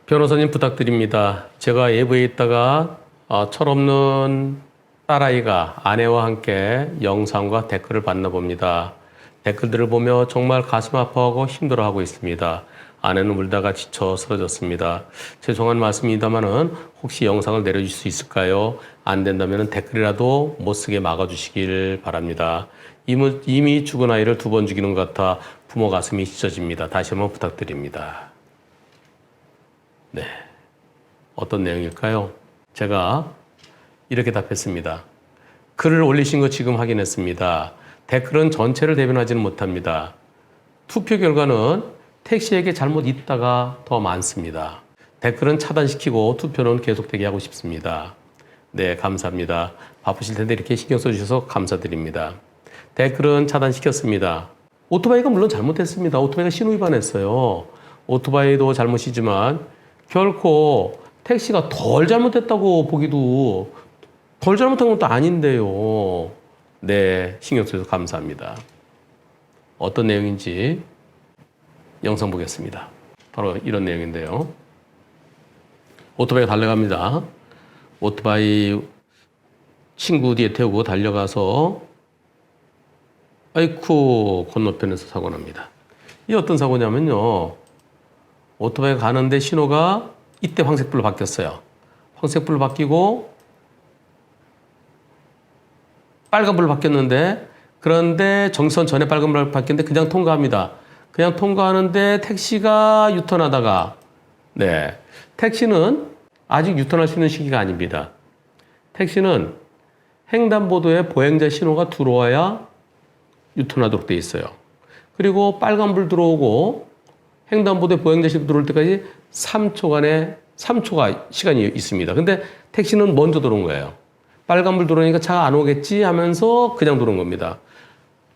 변호사님 부탁드립니다. 제가 외부에 있다가 철없는 딸아이가 아내와 함께 영상과 댓글을 봤나 봅니다. 댓글들을 보며 정말 가슴 아파하고 힘들어하고 있습니다. 아내는 울다가 지쳐 쓰러졌습니다. 죄송한 말씀입니다만은 혹시 영상을 내려줄 수 있을까요? 안 된다면 댓글이라도 못 쓰게 막아주시길 바랍니다. 이미 죽은 아이를 2번 죽이는 것 같아 부모 가슴이 찢어집니다. 다시 한번 부탁드립니다. 네, 어떤 내용일까요? 제가 이렇게 답했습니다. 글을 올리신 거 지금 확인했습니다. 댓글은 전체를 대변하지는 못합니다. 투표 결과는 택시에게 잘못 있다가 더 많습니다. 댓글은 차단시키고 투표는 계속되게 하고 싶습니다. 네, 감사합니다. 바쁘실 텐데 이렇게 신경 써주셔서 감사드립니다. 댓글은 차단시켰습니다. 오토바이가 물론 잘못했습니다. 오토바이가 신호 위반했어요. 오토바이도 잘못이지만 결코 택시가 덜 잘못했다고 보기도 덜 잘못한 것도 아닌데요. 네, 신경 써주셔서 감사합니다. 어떤 내용인지 영상 보겠습니다. 바로 이런 내용인데요. 오토바이가 달려갑니다. 오토바이 친구 뒤에 태우고 달려가서 아이쿠 건너편에서 사고 납니다. 이게 어떤 사고냐면요. 오토바이가 가는데 신호가 이때 황색불로 바뀌었어요. 황색불로 바뀌고 빨간불로 바뀌었는데 그런데 정선 전에 빨간불로 바뀌었는데 그냥 통과합니다. 그냥 통과하는데 택시가 유턴하다가 네, 택시는 아직 유턴할 수 있는 시기가 아닙니다. 택시는 횡단보도에 보행자 신호가 들어와야 유턴하도록 되어 있어요. 그리고 빨간불 들어오고 횡단보도에 보행자 신호 들어올 때까지 3초가 시간이 있습니다. 근데 택시는 먼저 들어온 거예요. 빨간불 들어오니까 차가 안 오겠지 하면서 그냥 들어온 겁니다.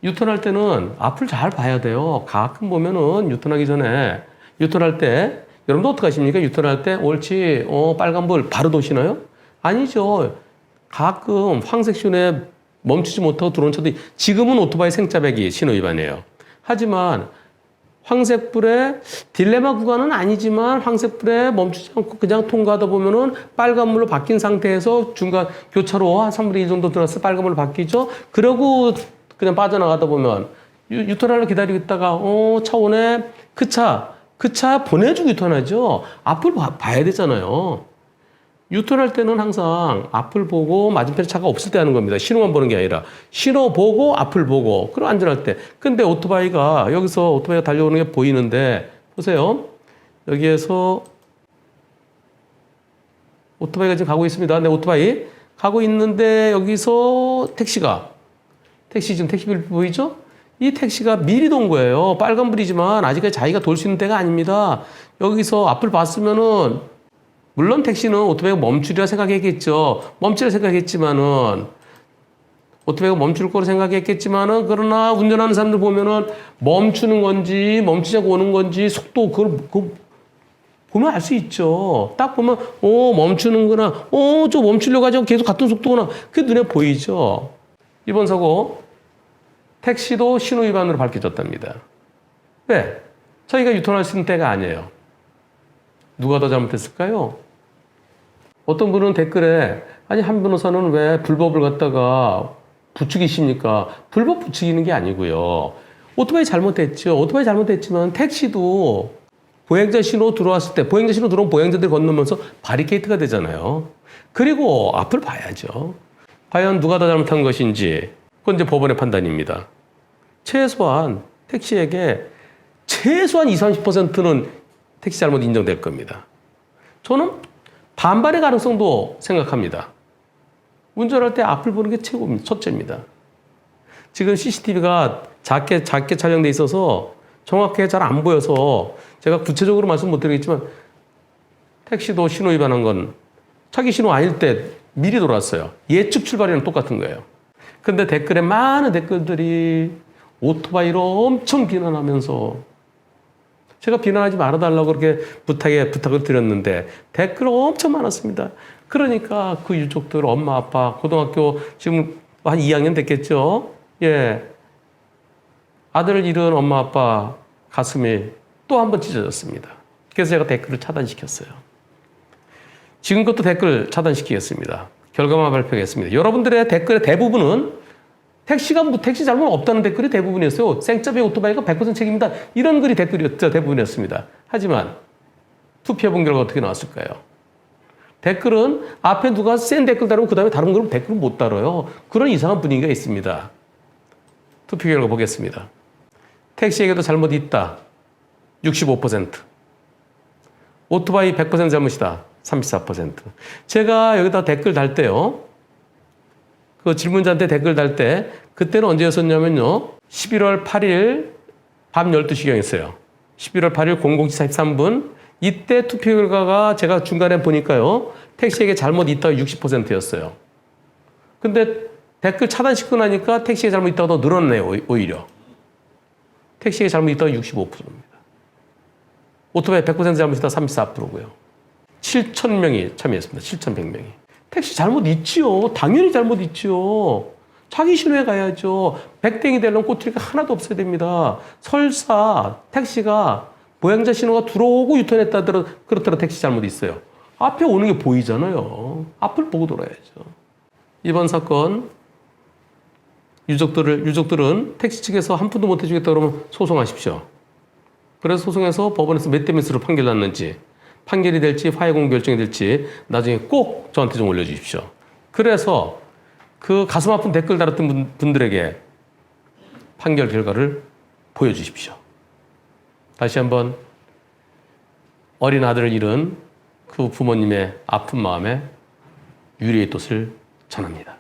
유턴할 때는 앞을 잘 봐야 돼요. 가끔 보면은 유턴하기 전에 유턴할 때 여러분도 어떻게 하십니까? 유턴할 때 옳지 빨간불 바로 도시나요? 아니죠. 가끔 황색 신호에 멈추지 못하고 들어온 차도 지금은 오토바이 생짜배기 신호 위반이에요. 하지만 황색불에 딜레마 구간은 아니지만 황색불에 멈추지 않고 그냥 통과하다 보면은 빨간불로 바뀐 상태에서 중간 교차로 한 3분의 1 정도 들어서 빨간불로 바뀌죠. 그러고 그냥 빠져나가다 보면 유턴하려 기다리고 있다가 차 오네. 그 차 보내주고 유턴하죠. 앞을 봐야 되잖아요. 유턴할 때는 항상 앞을 보고 맞은편에 차가 없을 때 하는 겁니다. 신호만 보는 게 아니라 신호 보고 앞을 보고 그리고 안전할 때. 근데 여기서 오토바이가 달려오는 게 보이는데 보세요. 여기에서 오토바이가 지금 가고 있습니다. 네, 오토바이 가고 있는데 여기서 지금 택시불 보이죠? 이 택시가 미리 돈 거예요. 빨간불이지만 아직까지 자기가 돌 수 있는 때가 아닙니다. 여기서 앞을 봤으면은 물론 택시는 오토바이가 멈추리라 생각했겠죠. 멈추리라 생각했지만은 오토바이가 멈출 거로 생각했겠지만은 그러나 운전하는 사람들 보면은 멈추는 건지 멈추자고 오는 건지 속도 그걸 보면 알 수 있죠. 딱 보면 멈추는구나. 저 멈추려고 하지 계속 같은 속도구나. 그게 눈에 보이죠. 이번 사고 택시도 신호 위반으로 밝혀졌답니다. 왜? 자기가 유턴할 수 있는 때가 아니에요. 누가 더 잘못했을까요? 어떤 분은 댓글에 아니 한 변호사는 왜 불법을 갖다가 부추기십니까? 불법 부추기는 게 아니고요. 오토바이 잘못했죠. 오토바이 잘못했지만 택시도 보행자 신호 들어왔을 때 보행자 신호 들어오면 보행자들이 건너면서 바리케이트가 되잖아요. 그리고 앞을 봐야죠. 과연 누가 더 잘못한 것인지 그건 이제 법원의 판단입니다. 최소한 택시에게 최소한 20-30%는 택시 잘못 인정될 겁니다. 저는 반반의 가능성도 생각합니다. 운전할 때 앞을 보는 게 첫째입니다. 지금 CCTV가 작게 촬영돼 있어서 정확하게 잘 안 보여서 제가 구체적으로 말씀 못 드리겠지만 택시도 신호 위반한 건 자기 신호 아닐 때 미리 돌아왔어요. 예측 출발이랑 똑같은 거예요. 근데 댓글에 많은 댓글들이 오토바이로 엄청 비난하면서 제가 비난하지 말아달라고 그렇게 부탁을 드렸는데 댓글 엄청 많았습니다. 그러니까 그 유족들 엄마 아빠 고등학교 지금 한 2학년 됐겠죠. 예, 아들을 잃은 엄마 아빠 가슴이 또 한 번 찢어졌습니다. 그래서 제가 댓글을 차단시켰어요. 지금부터 댓글 차단시키겠습니다. 결과만 발표하겠습니다. 여러분들의 댓글의 대부분은 택시 잘못 없다는 댓글이 대부분이었어요. 생짜배 오토바이가 100% 책임이다. 이런 글이 댓글이었죠. 대부분이었습니다. 하지만 투표해본 결과 어떻게 나왔을까요? 댓글은 앞에 누가 센 댓글 다루고 그 다음에 다른 글은 댓글을 못 다뤄요. 그런 이상한 분위기가 있습니다. 투표 결과 보겠습니다. 택시에게도 잘못이 있다. 65%. 오토바이 100% 잘못이다. 34%. 제가 여기다 댓글 달 때요. 그 질문자한테 댓글 달 때 그때는 언제였었냐면요. 11월 8일 밤 12시경이었어요. 11월 8일 00시 43분. 이때 투표 결과가 제가 중간에 보니까요. 택시에게 잘못이 있다가 60%였어요. 근데 댓글 차단시키고 나니까 택시에 잘못 있다가 더 늘었네요. 오히려. 택시에 잘못 있다가 65%입니다. 오토바이 100% 잘못이다 34%고요. 7,000명이 참여했습니다. 7,100명이. 택시 잘못 있지요. 당연히 잘못 있지요. 자기 신호에 가야죠. 백땡이 되려면 꼬투리가 하나도 없어야 됩니다. 설사 택시가 보행자 신호가 들어오고 유턴했다 그렇더라도 택시 잘못 있어요. 앞에 오는 게 보이잖아요. 앞을 보고 돌아야죠. 이번 사건 유족들은 택시 측에서 한 푼도 못 해주겠다 그러면 소송하십시오. 그래서 소송해서 법원에서 몇 대 몇으로 판결 났는지 판결이 될지 화해공 결정이 될지 나중에 꼭 저한테 좀 올려주십시오. 그래서 그 가슴 아픈 댓글 달았던 분들에게 판결 결과를 보여주십시오. 다시 한번 어린 아들을 잃은 그 부모님의 아픈 마음에 유리의 뜻을 전합니다.